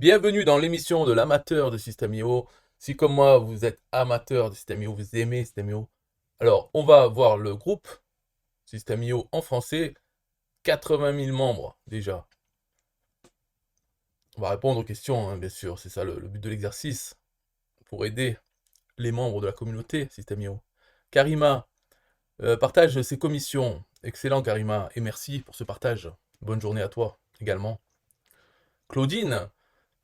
Bienvenue dans l'émission de l'amateur de System.io. Si comme moi vous êtes amateur de System.io, vous aimez System.io, alors on va voir le groupe System.io en français, 80 000 membres déjà. On va répondre aux questions, hein, bien sûr, c'est ça le but de l'exercice, pour aider les membres de la communauté System.io. Karima partage ses commissions. Excellent Karima, et merci pour ce partage. Bonne journée à toi également. Claudine,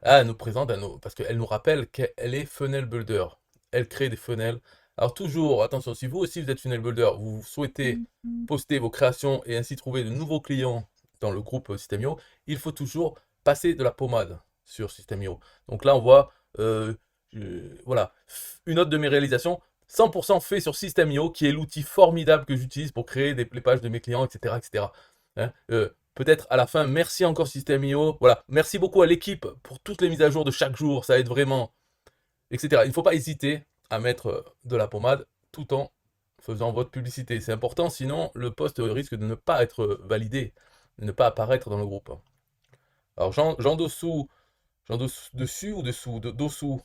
elle nous présente, parce qu'elle nous rappelle qu'elle est funnel builder. Elle crée des funnels. Alors toujours, attention, si vous aussi vous êtes funnel builder, vous souhaitez poster vos créations et ainsi trouver de nouveaux clients dans le groupe System.io, il faut toujours passer de la pommade sur System.io. Donc là, on voit, voilà, une note de mes réalisations, 100% fait sur System.io, qui est l'outil formidable que j'utilise pour créer les pages de mes clients, etc. etc. Hein, peut-être à la fin, merci encore System.io. Voilà, merci beaucoup à l'équipe pour toutes les mises à jour de chaque jour, ça aide vraiment, etc. Il ne faut pas hésiter à mettre de la pommade tout en faisant votre publicité. C'est important, sinon le post risque de ne pas être validé, de ne pas apparaître dans le groupe. Alors Jean Dossou, dessus ou dessous, Dossou,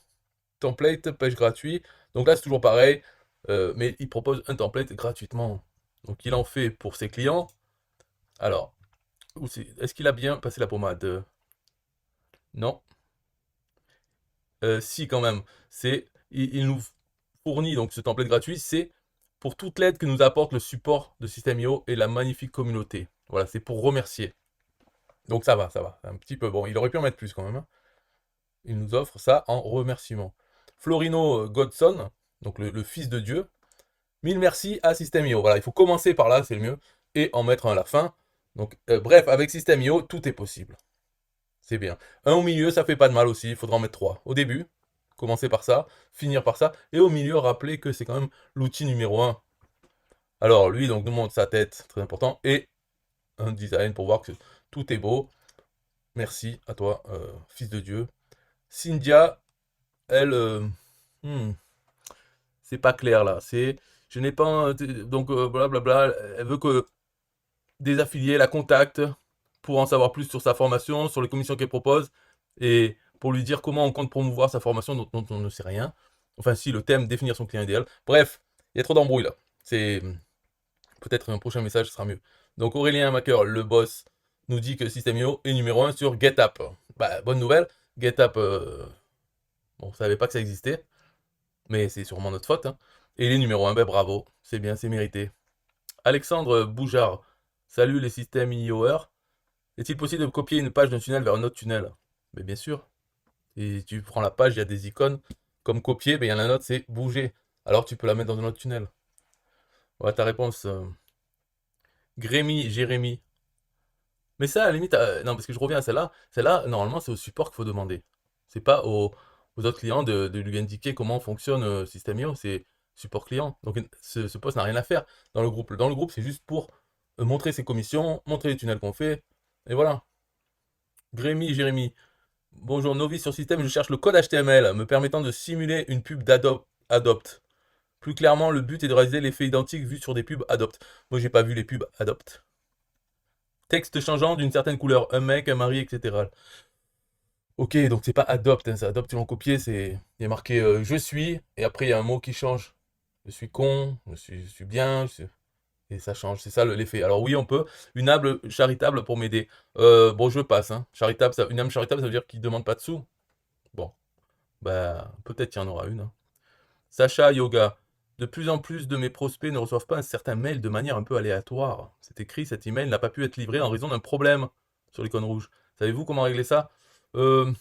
template, page gratuit. Donc là c'est toujours pareil, mais il propose un template gratuitement. Donc il en fait pour ses clients. Alors, est-ce qu'il a bien passé la pommade? Non. Si quand même. Il nous fournit donc ce template gratuit, c'est pour toute l'aide que nous apporte le support de System.io et la magnifique communauté. Voilà, c'est pour remercier. Donc ça va, ça va. Un petit peu bon. Il aurait pu en mettre plus quand même, hein. Il nous offre ça en remerciement. Florino Godson, donc le fils de Dieu. Mille merci à System.io. Voilà, il faut commencer par là, c'est le mieux, et en mettre un à la fin. Donc bref, avec System.io, tout est possible. C'est bien. Un au milieu, ça fait pas de mal aussi, il faudra en mettre trois. Au début, commencer par ça, finir par ça, et au milieu, rappeler que c'est quand même l'outil numéro un. Alors lui, donc, nous montre sa tête, très important, et un design pour voir que tout est beau. Merci à toi, fils de Dieu. Cynthia, elle, hmm, c'est pas clair là. Je n'ai pas, donc blablabla. Elle veut que des affiliés la contactent pour en savoir plus sur sa formation, sur les commissions qu'elle propose, et pour lui dire comment on compte promouvoir sa formation dont on ne sait rien. Enfin, si, le thème, définir son client idéal. Bref, il y a trop d'embrouilles là. C'est peut-être un prochain message sera mieux. Donc Aurélien Macker, le boss, nous dit que System.io est numéro un sur GetApp. Bah, bonne nouvelle. GetApp, bon, on savait pas que ça existait, mais c'est sûrement notre faute, hein. Et il est numéro un, ben bravo, c'est bien, c'est mérité. Alexandre Boujard, salut les systèmes IOR. Est-il possible de copier une page d'un tunnel vers un autre tunnel? Mais bien sûr. Et tu prends la page, il y a des icônes. Comme copier, ben, il y en a un autre, c'est bouger. Alors tu peux la mettre dans un autre tunnel. Voilà ta réponse. Grémy, Jérémy. Mais ça, à la limite, non, parce que je reviens à celle-là. Celle-là, normalement, c'est au support qu'il faut demander. C'est pas aux autres clients de lui indiquer comment fonctionne System.io, c'est support client. Donc ce poste n'a rien à faire dans le groupe. Dans le groupe, c'est juste pour montrer ses commissions, montrer les tunnels qu'on fait, et voilà. Grémy, Jérémy. Bonjour, novice sur système, je cherche le code HTML me permettant de simuler une pub d'Adopt. Plus clairement, le but est de réaliser l'effet identique vu sur des pubs Adopt. Moi, j'ai pas vu les pubs Adopt. Texte changeant d'une certaine couleur, un mec, un mari, etc. Ok, donc c'est pas Adopt, hein, c'est Adopt, ils l'ont copié, il y a marqué je suis, et après il y a un mot qui change. Je suis con, je suis bien, et ça change, c'est ça l'effet. Alors oui, on peut. Une âme charitable pour m'aider. Bon, je passe, hein. Charitable, une âme charitable, ça veut dire qu'il ne demande pas de sous. Bon, bah, peut-être qu'il y en aura une, hein. Sacha Yoga. De plus en plus de mes prospects ne reçoivent pas un certain mail de manière un peu aléatoire. C'est écrit, cet email n'a pas pu être livré en raison d'un problème sur l'icône rouge. Savez-vous comment régler ça? Hmm.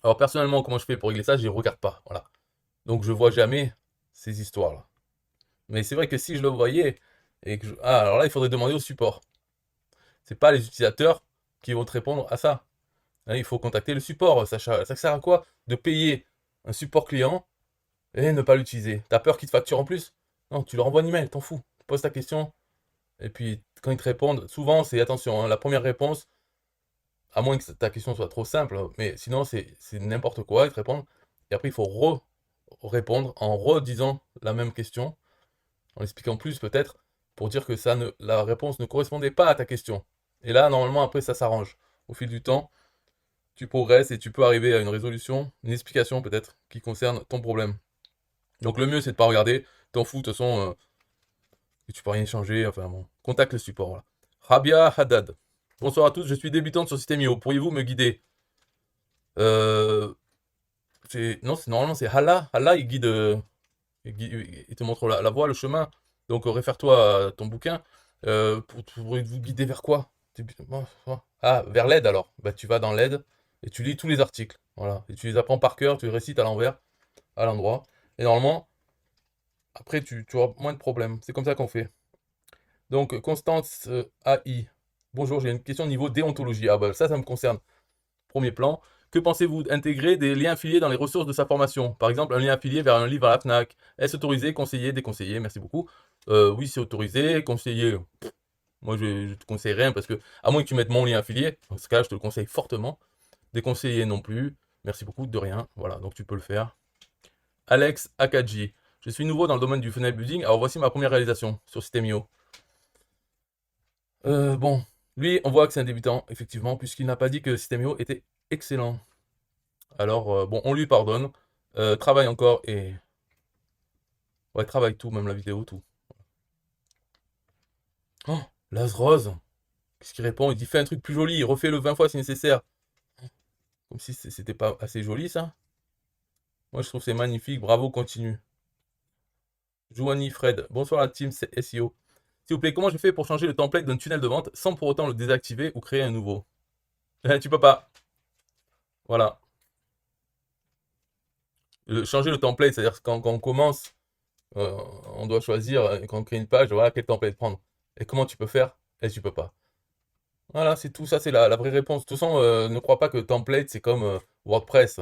Alors personnellement, comment je fais pour régler ça? Je ne regarde pas, voilà. Donc je vois jamais ces histoires-là. Mais c'est vrai que si je le voyais, et que ah, alors là, il faudrait demander au support. C'est pas les utilisateurs qui vont te répondre à ça. Hein, il faut contacter le support, Sacha. Ça sert à quoi de payer un support client et ne pas l'utiliser? T'as peur qu'ils te facturent en plus? Non, tu leur envoies un email, t'en fous. Pose ta question, et puis quand ils te répondent, souvent c'est attention, hein, la première réponse, à moins que ta question soit trop simple, mais sinon c'est n'importe quoi, ils te répondent, et après il faut répondre en redisant la même question, en expliquant plus peut-être, pour dire que la réponse ne correspondait pas à ta question. Et là, normalement, après, ça s'arrange. Au fil du temps, tu progresses et tu peux arriver à une résolution, une explication peut-être, qui concerne ton problème. Donc le mieux, c'est de pas regarder, t'en fous, de toute façon, tu peux rien changer, enfin bon. Contacte le support, voilà. Rabia Haddad. Bonsoir à tous, je suis débutante sur System.io. Pourriez-vous me guider? Euh, Non, normalement c'est Allah. Allah, il te montre la voie, le chemin. Donc réfère-toi à ton bouquin pour vous guider vers quoi? Ah, vers l'aide alors. Bah, tu vas dans l'aide et tu lis tous les articles. Voilà. Et tu les apprends par cœur, tu les récites à l'envers, à l'endroit. Et normalement, après, tu auras moins de problèmes. C'est comme ça qu'on fait. Donc, Constance AI. Bonjour, j'ai une question au niveau déontologie. Ah bah ça me concerne. Premier plan. Que pensez-vous d'intégrer des liens affiliés dans les ressources de sa formation? Par exemple, un lien affilié vers un livre à la FNAC. Est-ce autorisé, conseillé, déconseillé? Merci beaucoup. Oui, c'est autorisé. Conseillé, moi je te conseille rien parce que, à moins que tu mettes mon lien affilié, dans ce cas, je te le conseille fortement. Déconseillé non plus. Merci beaucoup, de rien. Voilà, donc tu peux le faire. Alex Akadji. Je suis nouveau dans le domaine du funnel building, alors voici ma première réalisation sur System.io. Bon, lui, on voit que c'est un débutant, effectivement, puisqu'il n'a pas dit que System.io était excellent. Alors, bon, on lui pardonne. Travaille encore et... Ouais, travaille tout, même la vidéo, tout. Oh, Laz Rose. Qu'est-ce qu'il répond? Il dit, fais un truc plus joli, refais-le 20 fois si nécessaire. Comme si c'était pas assez joli, ça. Moi, je trouve que c'est magnifique. Bravo, continue. Joanie Fred. Bonsoir la team SEO. S'il vous plaît, comment je fais pour changer le template d'un tunnel de vente sans pour autant le désactiver ou créer un nouveau? Tu peux pas. Voilà. Changer le template, c'est-à-dire que quand on commence, on doit choisir, quand on crée une page, voilà quel template prendre. Et comment tu peux faire? Et tu peux pas. Voilà, c'est tout. Ça, c'est la vraie réponse. De toute façon, ne crois pas que template, c'est comme WordPress.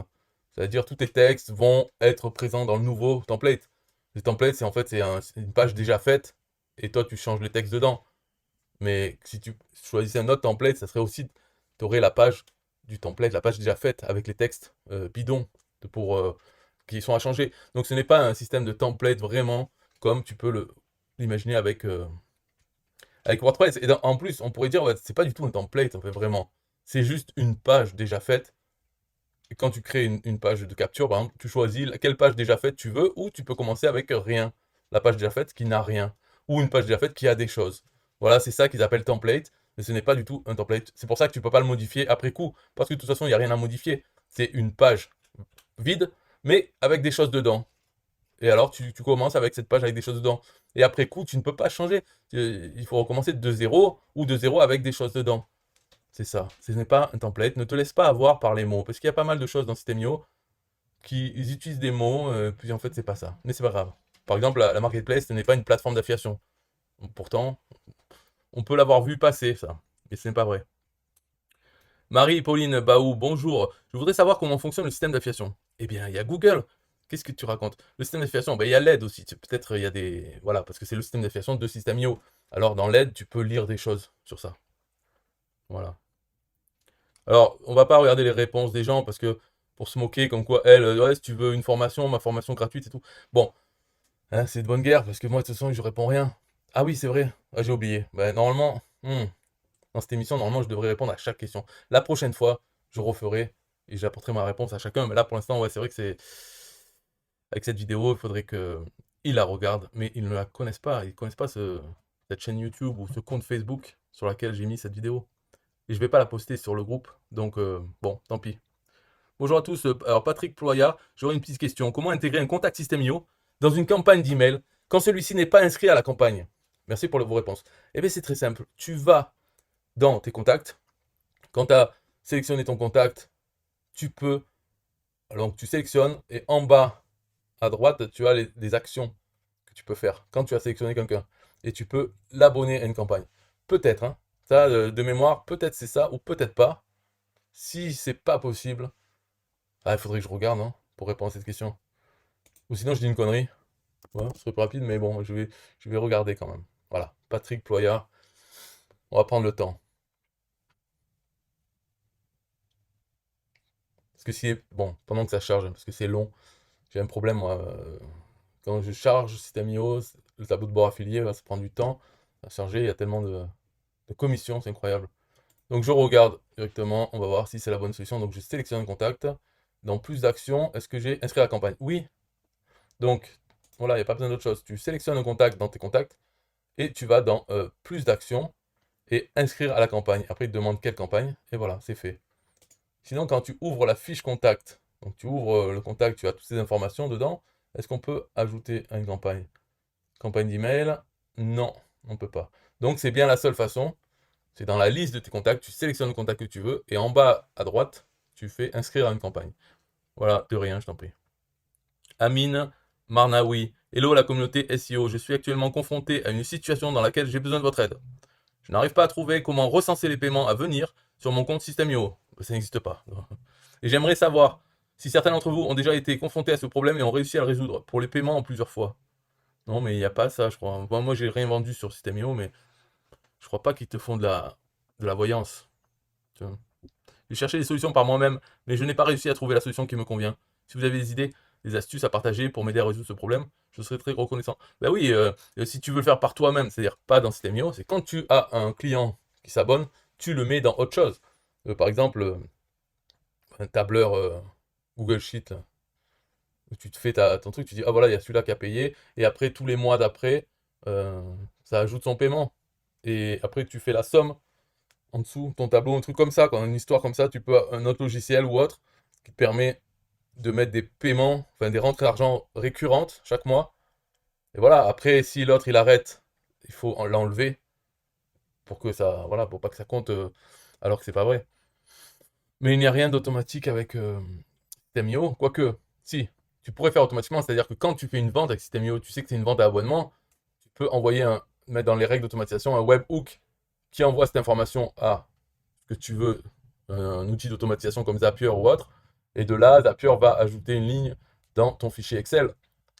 C'est-à-dire, tous tes textes vont être présents dans le nouveau template. Le template, c'est en fait c'est une page déjà faite, et toi, tu changes les textes dedans. Mais si tu choisissais un autre template, ça serait aussi, tu aurais la page du template, la page déjà faite, avec les textes bidons qui sont à changer. Donc, ce n'est pas un système de template vraiment comme tu peux l'imaginer avec WordPress. Et en plus, on pourrait dire, ouais, c'est pas du tout un template, en fait, vraiment. C'est juste une page déjà faite. Et quand tu crées une page de capture, par exemple, tu choisis quelle page déjà faite tu veux, ou tu peux commencer avec rien. La page déjà faite qui n'a rien. Ou une page déjà faite qui a des choses. Voilà, c'est ça qu'ils appellent template. Mais ce n'est pas du tout un template. C'est pour ça que tu ne peux pas le modifier après coup. Parce que de toute façon, il n'y a rien à modifier. C'est une page vide, mais avec des choses dedans. Et alors, tu commences avec cette page avec des choses dedans. Et après coup, tu ne peux pas changer. Il faut recommencer de zéro ou de zéro avec des choses dedans. C'est ça. Ce n'est pas un template. Ne te laisse pas avoir par les mots. Parce qu'il y a pas mal de choses dans System.io qui ils utilisent des mots, puis en fait, c'est pas ça. Mais c'est pas grave. Par exemple, la marketplace, ce n'est pas une plateforme d'affiliation. Pourtant, on peut l'avoir vu passer, ça. Mais ce n'est pas vrai. Marie-Pauline Baou, bonjour. Je voudrais savoir comment fonctionne le système d'affiliation. Eh bien, il y a Google. Qu'est-ce que tu racontes? Le système d'affiliation, ben, il y a l'aide aussi. Peut-être il y a des... Voilà, parce que c'est le système d'affiliation de System.io. Alors, dans l'aide, tu peux lire des choses sur ça. Voilà. Alors, on va pas regarder les réponses des gens parce que pour se moquer, comme quoi, elle, ouais, si tu veux une formation, ma formation gratuite et tout. Bon, hein, c'est de bonne guerre parce que moi, de toute façon, je réponds rien. Ah oui, c'est vrai. Ah, j'ai oublié. Ben, normalement, dans cette émission, normalement, je devrais répondre à chaque question. La prochaine fois, je referai et j'apporterai ma réponse à chacun. Mais là, pour l'instant, ouais, c'est vrai que c'est. Avec cette vidéo, il faudrait que ils la regardent, mais ils ne la connaissent pas. Ils ne connaissent pas cette chaîne YouTube ou ce compte Facebook sur laquelle j'ai mis cette vidéo. Et je vais pas la poster sur le groupe. Donc, bon, tant pis. Bonjour à tous. Alors, Patrick Ploya, j'aurais une petite question. Comment intégrer un contact System.io dans une campagne d'email quand celui-ci n'est pas inscrit à la campagne? Merci pour vos réponses. Eh bien, c'est très simple. Tu vas dans tes contacts. Quand tu as sélectionné ton contact, tu peux. Donc, tu sélectionnes et en bas à droite, tu as les actions que tu peux faire quand tu as sélectionné quelqu'un. Et tu peux l'abonner à une campagne. Peut-être, hein. Ça, de mémoire, peut-être c'est ça ou peut-être pas. Si c'est pas possible, ah, il faudrait que je regarde hein, pour répondre à cette question. Ou sinon, je dis une connerie. Ouais, ce serait plus rapide, mais bon, je vais regarder quand même. Voilà, Patrick Ploya. On va prendre le temps. Parce que si, bon, pendant que ça charge, hein, parce que c'est long, j'ai un problème, moi. Quand je charge System.io, le tableau de bord affilié, ça prend du temps à charger. Il y a tellement de commissions, c'est incroyable. Donc je regarde directement, on va voir si c'est la bonne solution. Donc je sélectionne le contact. Dans plus d'actions, est-ce que j'ai inscrit à la campagne? Oui. Donc voilà, il n'y a pas besoin d'autre chose. Tu sélectionnes un contact dans tes contacts et tu vas dans plus d'actions et inscrire à la campagne. Après, il te demande quelle campagne et voilà, c'est fait. Sinon, quand tu ouvres la fiche contact, donc tu ouvres le contact, tu as toutes ces informations dedans. Est-ce qu'on peut ajouter à une campagne? Campagne d'email? Non, on ne peut pas. Donc c'est bien la seule façon. C'est dans la liste de tes contacts, tu sélectionnes le contact que tu veux, et en bas à droite, tu fais inscrire à une campagne. Voilà, de rien, je t'en prie. Amine Marnaoui. Hello la communauté SEO, je suis actuellement confronté à une situation dans laquelle j'ai besoin de votre aide. Je n'arrive pas à trouver comment recenser les paiements à venir sur mon compte System.io. Ça n'existe pas. Et j'aimerais savoir si certains d'entre vous ont déjà été confrontés à ce problème et ont réussi à le résoudre pour les paiements en plusieurs fois. Non, mais il n'y a pas ça, je crois. Bon, moi, j'ai rien vendu sur System.io, mais je crois pas qu'ils te font de la voyance. J'ai cherché des solutions par moi-même, mais je n'ai pas réussi à trouver la solution qui me convient. Si vous avez des idées, des astuces à partager pour m'aider à résoudre ce problème, je serais très reconnaissant. Ben oui, si tu veux le faire par toi-même, c'est-à-dire pas dans System.io, c'est quand tu as un client qui s'abonne, tu le mets dans autre chose. Par exemple, un tableur Google Sheet, là, où tu te fais ton truc, tu dis, ah voilà, il y a celui-là qui a payé, et après, tous les mois d'après, euh, ça ajoute son paiement. Et après, tu fais la somme en dessous, ton tableau, un truc comme ça, quand une histoire comme ça, tu peux un autre logiciel ou autre qui te permet de mettre des paiements, enfin des rentrées d'argent récurrentes chaque mois. Et voilà, après, si l'autre il arrête, il faut l'enlever pour que ça, voilà, pour pas que ça compte alors que c'est pas vrai. Mais il n'y a rien d'automatique avec System.io, quoique, si, tu pourrais faire automatiquement, c'est-à-dire que quand tu fais une vente avec System.io, tu sais que c'est une vente à abonnement, tu peux mettre dans les règles d'automatisation un webhook qui envoie cette information à ce que tu veux, un outil d'automatisation comme Zapier ou autre, et de là, Zapier va ajouter une ligne dans ton fichier Excel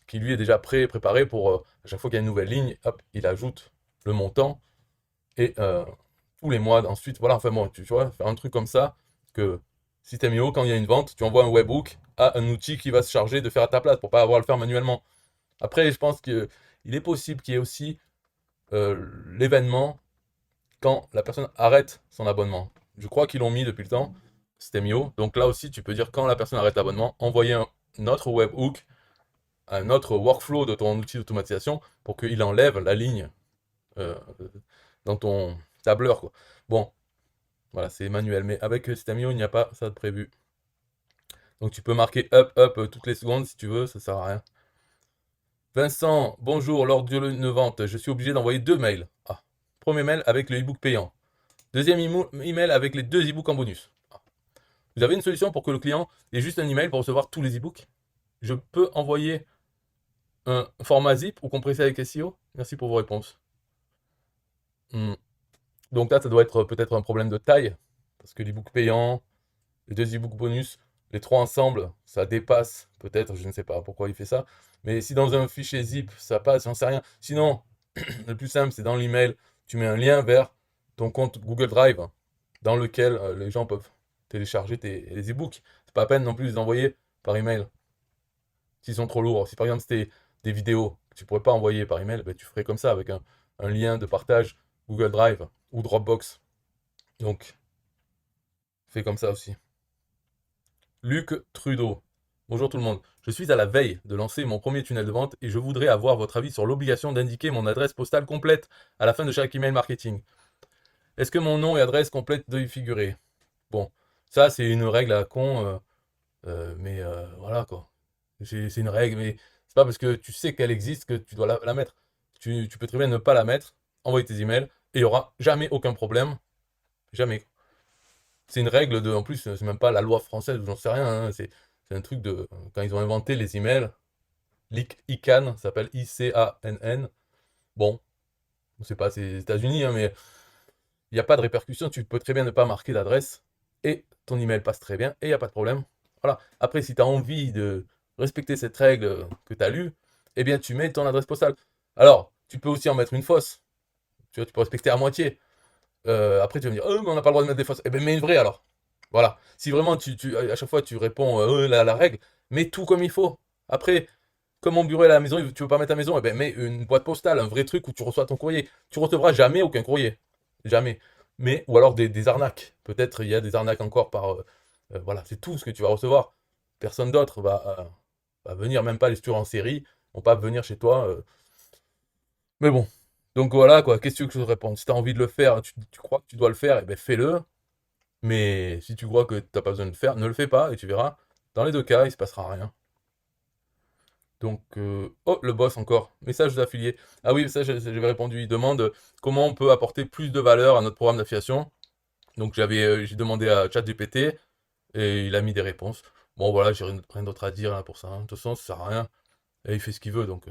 qui lui est déjà préparé pour, à chaque fois qu'il y a une nouvelle ligne, hop, il ajoute le montant, et tous les mois ensuite, voilà, enfin bon, tu vois, faire un truc comme ça, que System.io, quand il y a une vente, tu envoies un webhook à un outil qui va se charger de faire à ta place pour pas avoir à le faire manuellement. Après, je pense qu'il est possible qu'il y ait aussi l'événement quand la personne arrête son abonnement. Je crois qu'ils l'ont mis depuis le temps, System.io. Donc là aussi, tu peux dire quand la personne arrête l'abonnement, envoyer un autre webhook, un autre workflow de ton outil d'automatisation pour qu'il enlève la ligne euh, dans ton tableur, quoi. Bon, voilà, c'est manuel. Mais avec System.io, il n'y a pas ça de prévu. Donc tu peux marquer up, up toutes les secondes si tu veux, ça sert à rien. Vincent, bonjour, lors d'une vente, je suis obligé d'envoyer 2 mails. Ah. Premier mail avec le e-book payant. Deuxième email avec les 2 e-books en bonus. Ah. Vous avez une solution pour que le client ait juste un email pour recevoir tous les e-books? Je peux envoyer un format zip ou compressé avec SEO? Merci pour vos réponses. Hmm. Donc là, ça doit être peut-être un problème de taille, parce que l'e-book payant, les 2 e-books bonus, les 3 ensemble, ça dépasse, peut-être, je ne sais pas pourquoi il fait ça. Mais si dans un fichier zip, ça passe, j'en sais rien. Sinon, le plus simple, c'est dans l'email, tu mets un lien vers ton compte Google Drive, dans lequel les gens peuvent télécharger les e-books. C'est pas la peine non plus de les envoyer par email, s'ils sont trop lourds. Si par exemple c'était des vidéos que tu pourrais pas envoyer par email, ben, tu ferais comme ça, avec un lien de partage Google Drive ou Dropbox. Donc, fais comme ça aussi. Luc Trudeau. Bonjour tout le monde. Je suis à la veille de lancer mon premier tunnel de vente et je voudrais avoir votre avis sur l'obligation d'indiquer mon adresse postale complète à la fin de chaque email marketing. Est-ce que mon nom et adresse complète doivent y figurer? Bon, ça c'est une règle à con, mais voilà quoi. C'est une règle, mais c'est pas parce que tu sais qu'elle existe que tu dois la mettre. Tu peux très bien ne pas la mettre, envoyer tes emails, et il n'y aura jamais aucun problème. Jamais. C'est une règle de. En plus, c'est même pas la loi française, j'en sais rien, hein, c'est un truc de. Quand ils ont inventé les emails, ICANN, ça s'appelle ICANN. Bon, je sais pas, c'est les États-Unis, hein, mais il n'y a pas de répercussion. Tu peux très bien ne pas marquer d'adresse, et ton email passe très bien, et il n'y a pas de problème. Voilà. Après, si tu as envie de respecter cette règle que tu as lue, eh bien, tu mets ton adresse postale. Alors, tu peux aussi en mettre une fausse. Tu vois, tu peux respecter à moitié. Après, tu vas me dire, oh, mais on n'a pas le droit de mettre des fausses. Eh bien, mets une vraie alors. Voilà. Si vraiment, à chaque fois, tu réponds la règle, mets tout comme il faut. Après, comme mon bureau est à la maison, tu veux pas mettre à la maison, eh ben, mets une boîte postale, un vrai truc où tu reçois ton courrier. Tu recevras jamais aucun courrier. Jamais. Mais, ou alors des arnaques. Peut-être il y a des arnaques encore par... voilà, c'est tout ce que tu vas recevoir. Personne d'autre va venir, même pas les tueurs en série, vont pas venir chez toi. Mais bon. Donc voilà, quoi. Qu'est-ce que tu veux que je te réponde? Si tu as envie de le faire, tu crois que tu dois le faire, eh ben fais-le. Mais si tu crois que tu n'as pas besoin de le faire, ne le fais pas et tu verras. Dans les deux cas, il se passera rien. Donc, oh, le boss encore. Message d'affilié. Ah oui, ça, j'avais répondu. Il demande comment on peut apporter plus de valeur à notre programme d'affiliation. Donc, j'ai demandé à ChatGPT et il a mis des réponses. Bon, voilà, j'ai rien d'autre à dire là pour ça, hein. De toute façon, ça sert à rien. Et il fait ce qu'il veut, donc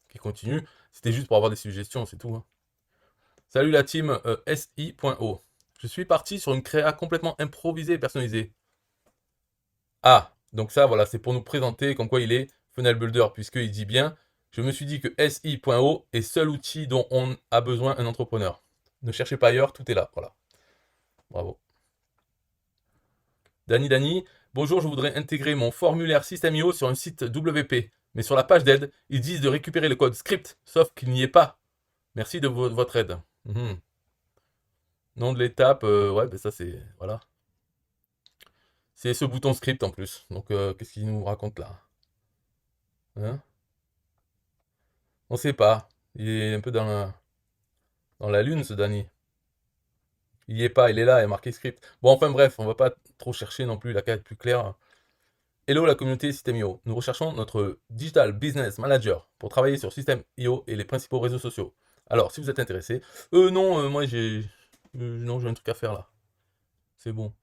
qu'il continue. C'était juste pour avoir des suggestions, c'est tout, hein. Salut la team SI.O. Je suis parti sur une créa complètement improvisée et personnalisée. Ah, donc ça, voilà, c'est pour nous présenter comme quoi il est Funnel Builder, puisqu'il dit bien, je me suis dit que SI.O est seul outil dont on a besoin un entrepreneur. Ne cherchez pas ailleurs, tout est là, voilà. Bravo. Dani, bonjour, je voudrais intégrer mon formulaire System.io sur un site WP, mais sur la page d'aide, ils disent de récupérer le code script, sauf qu'il n'y est pas. Merci de votre aide. Nom de l'étape, ouais, ben ça c'est, voilà. C'est ce bouton script en plus, donc qu'est-ce qu'il nous raconte là? Hein? On sait pas. Il est un peu dans la lune, ce Dani. Il y est pas, il est là, il est marqué script. Bon, enfin bref, on va pas trop chercher non plus, la carte plus claire. Hello la communauté System.io. Nous recherchons notre Digital Business Manager pour travailler sur System.io et les principaux réseaux sociaux. Alors, si vous êtes intéressé, non, moi non, j'ai un truc à faire là. C'est bon.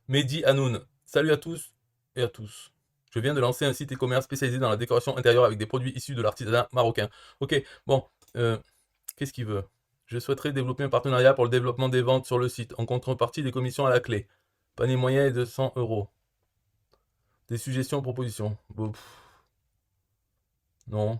Mehdi Hanoun. Salut à tous et à tous. Je viens de lancer un site e-commerce spécialisé dans la décoration intérieure avec des produits issus de l'artisanat marocain. Ok, bon, qu'est-ce qu'il veut? Je souhaiterais développer un partenariat pour le développement des ventes sur le site, en contrepartie des commissions à la clé. Panier moyen est de 100 euros. Des suggestions, propositions. Bon, non.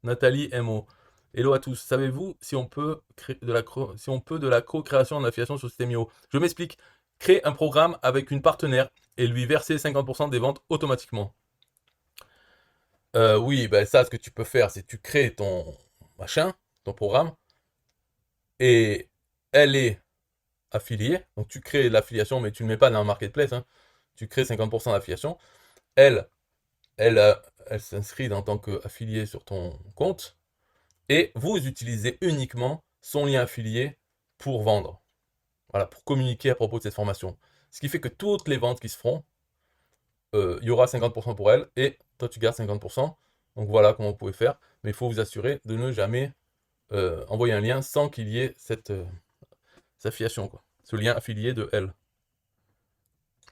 Nathalie MO. Hello à tous. Savez-vous si on peut créer de la co-création en affiliation sur System.io? Je m'explique. Créer un programme avec une partenaire et lui verser 50% des ventes automatiquement. Oui, ben ça, ce que tu peux faire, c'est que tu crées ton machin, ton programme, et elle est affiliée. Donc tu crées l'affiliation, mais tu ne le mets pas dans le marketplace, hein. Tu crées 50% d'affiliation. Elle, elle, euh, elle s'inscrit en tant qu'affiliée sur ton compte. Et vous utilisez uniquement son lien affilié pour vendre. Voilà, pour communiquer à propos de cette formation. Ce qui fait que toutes les ventes qui se feront, il y aura 50% pour elle et toi tu gardes 50%. Donc voilà comment vous pouvez faire. Mais il faut vous assurer de ne jamais envoyer un lien sans qu'il y ait cette affiliation, quoi. Ce lien affilié de elle.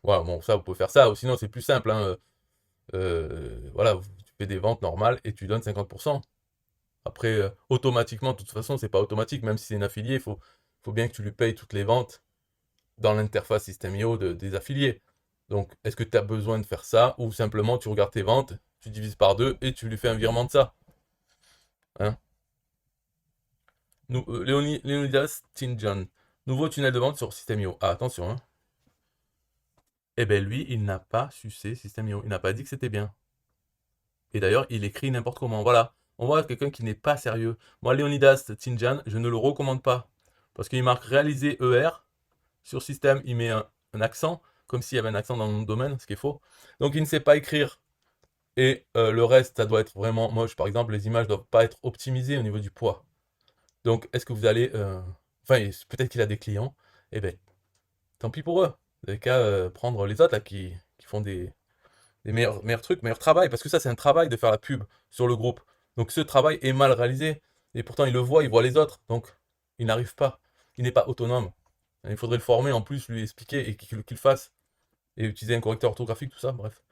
Voilà, bon, ça vous pouvez faire ça. Ou sinon, c'est plus simple, hein. Voilà, tu fais des ventes normales et tu donnes 50%. Après, automatiquement, de toute façon, c'est pas automatique, même si c'est une affiliée, faut bien que tu lui payes toutes les ventes dans l'interface System.io des affiliés. Donc, est-ce que tu as besoin de faire ça ou simplement tu regardes tes ventes, tu divises par deux et tu lui fais un virement de ça, hein? Leonidas Tinjan. Nouveau tunnel de vente sur System.io. Ah, attention, hein. Eh ben lui, il n'a pas sucé System.io. Il n'a pas dit que c'était bien. Et d'ailleurs, il écrit n'importe comment. Voilà. On voit quelqu'un qui n'est pas sérieux. Moi, Leonidas Tinjan, je ne le recommande pas. Parce qu'il marque réalisé ER. Sur système, il met un accent, comme s'il y avait un accent dans le nom de domaine, ce qui est faux. Donc il ne sait pas écrire. Et le reste, ça doit être vraiment moche. Par exemple, les images ne doivent pas être optimisées au niveau du poids. Donc, est-ce que vous allez... Enfin, peut-être qu'il a des clients. Eh ben, tant pis pour eux. Vous n'avez qu'à prendre les autres là, qui font des meilleurs trucs, meilleur travail. Parce que ça, c'est un travail de faire la pub sur le groupe. Donc ce travail est mal réalisé. Et pourtant, il voit les autres. Donc, il n'arrive pas. Il n'est pas autonome. Il faudrait le former en plus, lui expliquer et qu'il le fasse. Et utiliser un correcteur orthographique, tout ça, bref.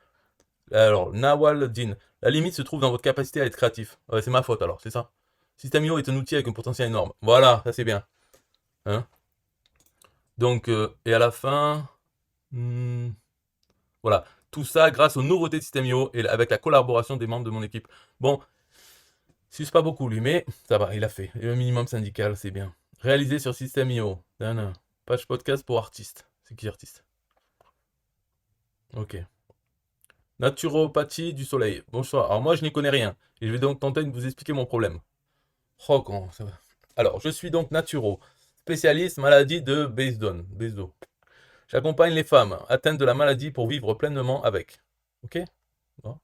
Alors, Nawal Din. La limite se trouve dans votre capacité à être créatif. Ouais, c'est ma faute alors, c'est ça. System.io est un outil avec un potentiel énorme. Voilà, ça c'est bien. Hein? Donc, et à la fin, voilà. Tout ça grâce aux nouveautés de System.io et avec la collaboration des membres de mon équipe. Bon, c'est pas beaucoup lui, mais ça va, il a fait. Et le minimum syndical, c'est bien. Réalisé sur System.io. Page podcast pour artistes. C'est qui artiste? Ok. Naturopathie du soleil. Bonsoir. Alors moi, je n'y connais rien. Et je vais donc tenter de vous expliquer mon problème. Oh, comment ça va. Alors, je suis donc naturo. Spécialiste maladie de Bezo. J'accompagne les femmes atteintes de la maladie pour vivre pleinement avec. Ok? Bon.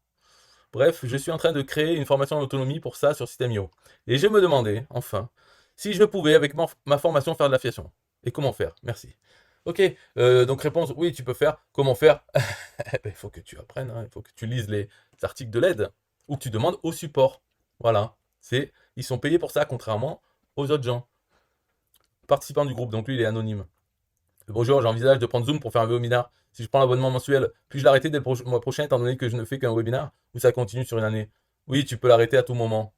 Bref, je suis en train de créer une formation en autonomie pour ça sur System.io. Et je me demandais, enfin, si je pouvais, avec ma formation, faire de l'affiliation. Et comment faire? Merci. Ok, donc réponse, oui, tu peux faire. Comment faire? Il faut que tu apprennes, hein, il faut que tu lises les articles de l'aide, ou que tu demandes au support. Voilà, ils sont payés pour ça, contrairement aux autres gens. Participant du groupe, donc lui, il est anonyme. Bonjour, j'envisage de prendre Zoom pour faire un webinaire. Si je prends l'abonnement mensuel, puis-je l'arrêter dès le mois prochain, étant donné que je ne fais qu'un webinaire, ou ça continue sur une année? Oui, tu peux l'arrêter à tout moment.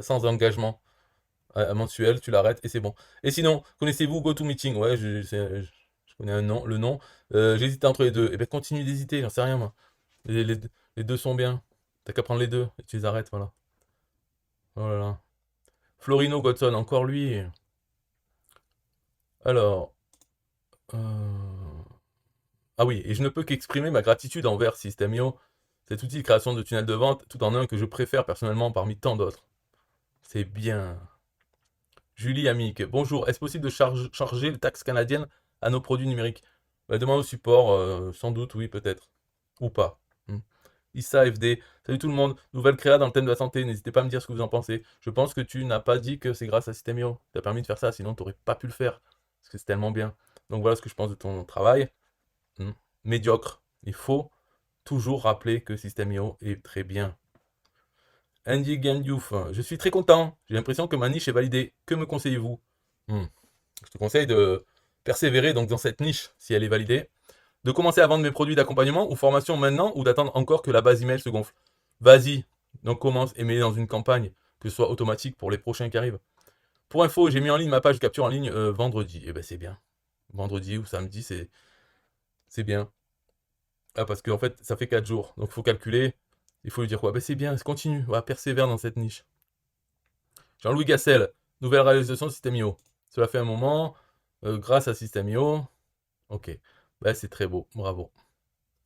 Sans engagement mensuel, tu l'arrêtes et c'est bon. Et sinon, connaissez-vous GoToMeeting? Ouais, je connais le nom. J'hésitais entre les deux. Eh bien, continue d'hésiter, j'en sais rien moi. Les deux sont bien. T'as qu'à prendre les deux et tu les arrêtes, voilà. Oh là là. Florino Godson, encore lui. Alors. Ah oui, et je ne peux qu'exprimer ma gratitude envers System.io, cet outil de création de tunnels de vente, tout en un que je préfère personnellement parmi tant d'autres. C'est bien. Julie Amic, bonjour, est-ce possible de charger les taxes canadiennes à nos produits numériques? Bah, demande au support, sans doute, oui, peut-être. Ou pas. Issa FD, salut tout le monde, nouvelle créa dans le thème de la santé, n'hésitez pas à me dire ce que vous en pensez. Je pense que tu n'as pas dit que c'est grâce à System.io, t'as permis de faire ça, sinon t'aurais pas pu le faire, parce que c'est tellement bien. Donc voilà ce que je pense de ton travail. Médiocre. Il faut toujours rappeler que System.io est très bien. Andy Gandiouf, je suis très content. J'ai l'impression que ma niche est validée. Que me conseillez-vous? Je te conseille de persévérer donc dans cette niche si elle est validée. De commencer à vendre mes produits d'accompagnement ou formation maintenant ou d'attendre encore que la base email se gonfle. Vas-y, donc commence et mets dans une campagne que ce soit automatique pour les prochains qui arrivent. Pour info, j'ai mis en ligne ma page de capture en ligne vendredi. Et ben c'est bien. Vendredi ou samedi, c'est bien. Ah, parce qu'en fait, ça fait 4 jours. Donc, il faut calculer. Il faut lui dire quoi? Ben, c'est bien, continue. Va, persévère dans cette niche. Jean-Louis Gassel, nouvelle réalisation de System.io. Cela fait un moment, grâce à System.io. Ok. Ben, c'est très beau. Bravo.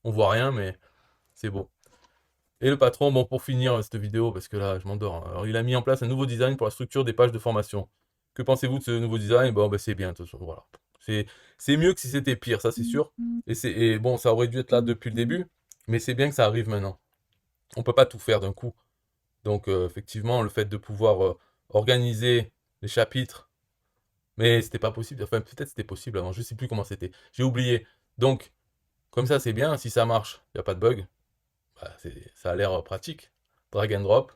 On voit rien, mais c'est beau. Et le patron, bon, pour finir cette vidéo, parce que là, je m'endors, hein. Alors, il a mis en place un nouveau design pour la structure des pages de formation. Que pensez-vous de ce nouveau design? Bon, ben, c'est bien, de toute façon, voilà. C'est mieux que si c'était pire, ça, c'est sûr. Et bon, ça aurait dû être là depuis le début, mais c'est bien que ça arrive maintenant. On peut pas tout faire d'un coup. Donc, effectivement, le fait de pouvoir organiser les chapitres, mais c'était pas possible. Enfin, peut-être c'était possible avant, je sais plus comment c'était. J'ai oublié. Donc, comme ça, c'est bien. Si ça marche, il n'y a pas de bug. Bah, ça a l'air pratique. Drag and drop.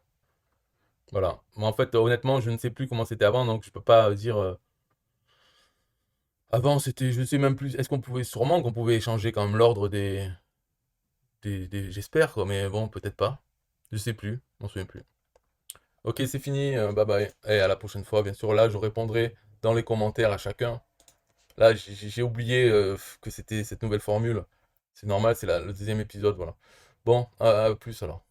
Voilà. Mais en fait, honnêtement, je ne sais plus comment c'était avant, donc je peux pas dire. Avant, c'était, je sais même plus. Est-ce qu'on pouvait, sûrement qu'on pouvait échanger quand même l'ordre j'espère, quoi, mais bon, peut-être pas. Je sais plus, je m'en souviens plus. Ok, c'est fini, bye bye. Et à la prochaine fois, bien sûr. Là, je répondrai dans les commentaires à chacun. Là, j'ai oublié que c'était cette nouvelle formule. C'est normal, c'est le deuxième épisode, voilà. Bon, à plus alors.